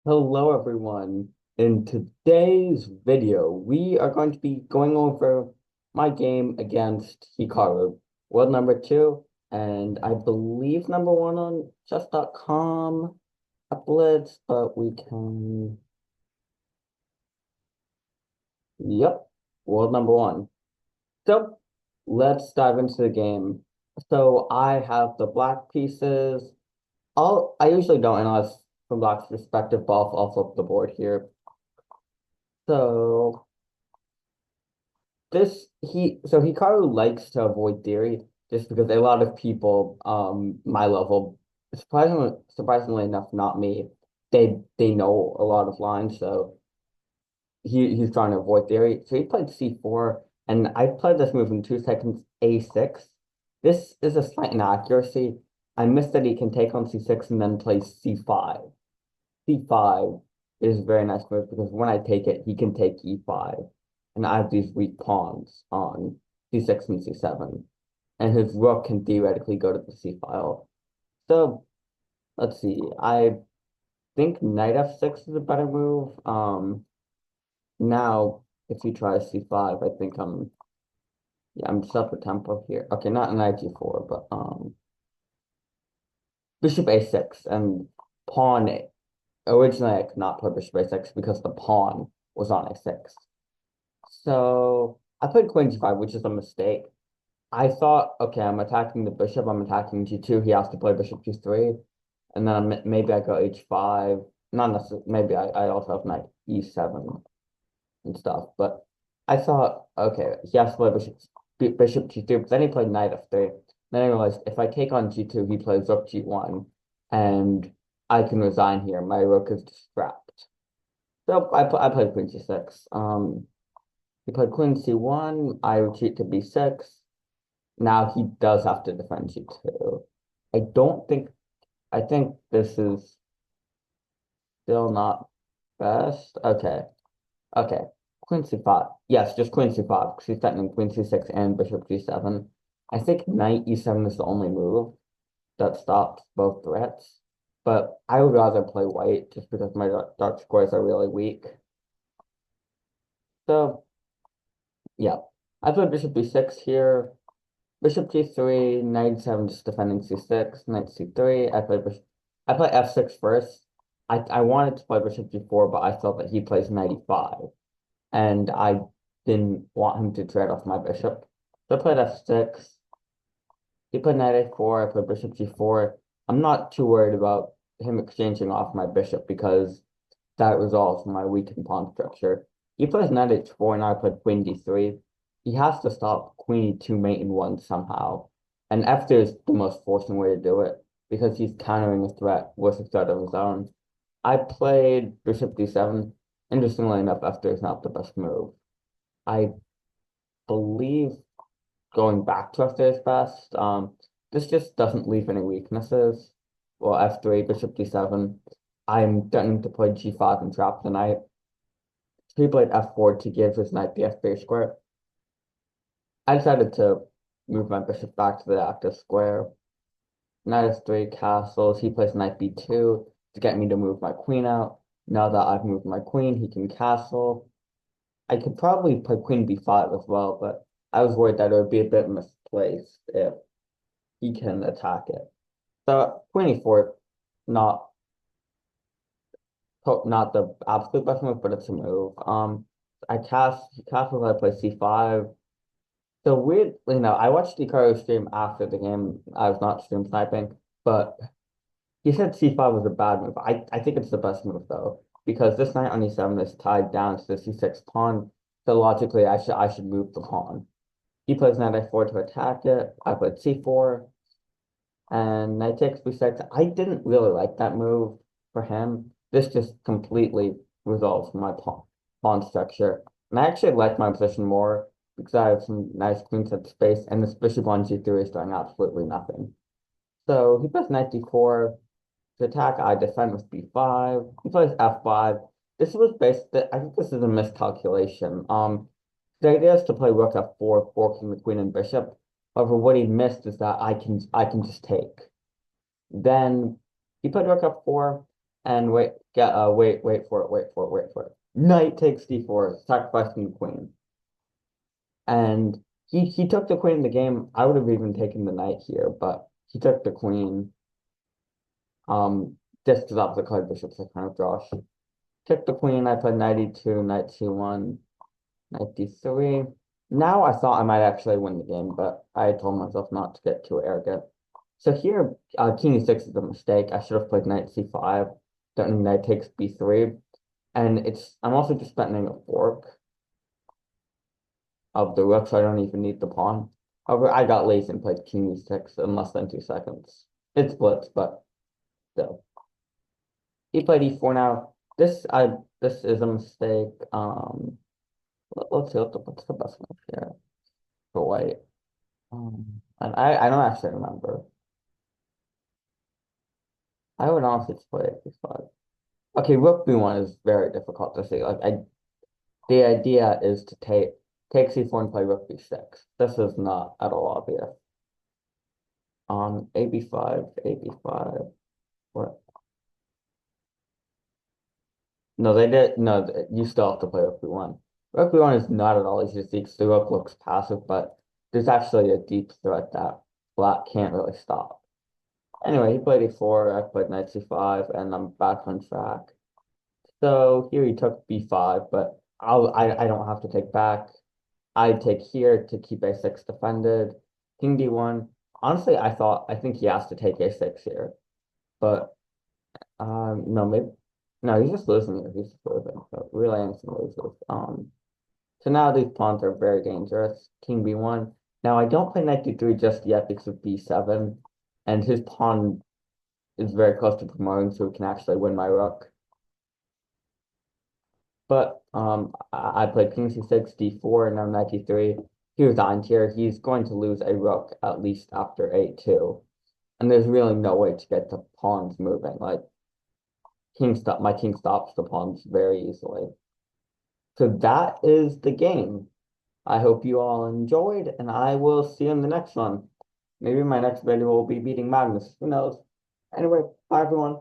Hello, everyone. In today's video, we are going to be going over my game against Hikaru, world number two, and I believe number one on chess.com at Blitz, but we can, yep, world number one. So let's dive into the game. So I have the black pieces. I usually don't analyze from black's perspective, but I'll flip the board here. So Hikaru likes to avoid theory just because a lot of people my level, surprisingly enough, not me, they know a lot of lines, so he's trying to avoid theory. So he played C4, and I played this move in 2 seconds, A6. This is a slight inaccuracy. I missed that he can take on C6 and then play C5. C5 is a very nice move because when I take it, he can take E5. And I have these weak pawns on C6 and C7. And his rook can theoretically go to the C file. So let's see. I think knight F6 is a better move. Now if he tries C5, I think I'm just up for tempo here. Okay, not knight G4, but bishop A6 and pawn A. Originally I could not play bishop A6 because the pawn was on A6. So I played queen G5, which is a mistake. I thought, okay, I'm attacking the bishop, I'm attacking G2, he has to play bishop G3, and then maybe I go H5, not necessarily, maybe I also have knight E7 and stuff, but I thought, okay, he has to play bishop G3, but then he played knight F3, then I realized if I take on G2, he plays rook G1, and I can resign here, my rook is trapped. So I played queen G6, he played queen C1, I retreat to B6. Now he does have to defend G2. I don't think, I think this is still not best. Okay, okay. Queen C5. Yes, just Queen C5, because he's threatening Queen C6 and Bishop G7. I think Knight E7 is the only move that stops both threats. But I would rather play white just because my dark squares are really weak. So, yeah. I played Bishop B6 here. Bishop G3, knight 7 just defending C6, knight C3. I play F6 first. I wanted to play Bishop G4, but I thought that he plays knight E5, and I didn't want him to trade off my bishop. So I played F6. He played knight A4, I played Bishop G4. I'm not too worried about him exchanging off my bishop because that resolves my weakened pawn structure. He plays knight H4, and I played queen D3. He has to stop queen E2 mate in one somehow. And F3 is the most forcing way to do it because he's countering a threat with a threat of his own. I played bishop D7. Interestingly enough, F3 is not the best move. I believe going back to F3 is best. This just doesn't leave any weaknesses. Well, F3, bishop D7. I'm threatening to play G5 and trap the knight. So he played F4 to give his knight the F3 square. I decided to move my bishop back to the active square. Knight F3 castles. He plays knight B2 to get me to move my queen out. Now that I've moved my queen, he can castle. I could probably play queen B5 as well, but I was worried that it would be a bit misplaced if he can attack it. So queen E4, not not the absolute best move, but it's a move. He castles, I play C5. So weird, I watched Hikaru stream after the game. I was not stream sniping, but he said C5 was a bad move. I think it's the best move though, because this knight on E7 is tied down to the C6 pawn. So logically, I should move the pawn. He plays knight A4 to attack it. I played C4 and knight takes B6. I didn't really like that move for him. This just completely resolves my pawn structure. And I actually like my position more because I have some nice queenside space, and this bishop on G3 is doing absolutely nothing. So he plays knight D4 to attack. I defend with B5. He plays F5. This was I think this is a miscalculation. The idea is to play rook F4, forking the queen and bishop. However, what he missed is that I can just take. Then he played rook F4. And wait for it, wait for it. Knight takes d4, sacrificing the queen. And he took the queen in the game. I would have even taken the knight here, but he took the queen. Just because opposite card bishops are kind of drosh. Took the queen, I played knight e2, knight c1, knight d3. Now I thought I might actually win the game, but I told myself not to get too arrogant. So here, king e6 is a mistake. I should have played knight c5. Don't need knight takes b3. And I'm also just spending a fork of the rook, so I don't even need the pawn. However, I got lazy and played king e6 in less than 2 seconds. It's blitz, but still. He played e4 now. This is a mistake. Let's see what's the best move here for white. And I don't actually remember. I would honestly just play it b5. Okay, rook b1 is very difficult to see. The idea is to take c4 and play rook b6. This is not at all obvious. AB5. What? No, they did. No, you still have to play rook b1. Rook b1 is not at all easy to see because the rook looks passive, but there's actually a deep threat that black can't really stop. Anyway, he played e4, I played knight c5, and I'm back on track. So here he took b5, but I don't have to take back. I take here to keep a6 defended. King d1. Honestly, I think he has to take a6 here, but no, maybe no, he's just losing here. He's just losing. So really instant loses. So now these pawns are very dangerous. King b1. Now I don't play knight d3 just yet because of b7, and his pawn is very close to promoting, so he can actually win my rook. But I played king c6, d4, and now knight d3. He resigned here. He's going to lose a rook at least after a2. And there's really no way to get the pawns moving. Like my king stops the pawns very easily. So that is the game. I hope you all enjoyed, and I will see you in the next one. Maybe my next video will be beating Magnus. Who knows? Anyway, bye everyone.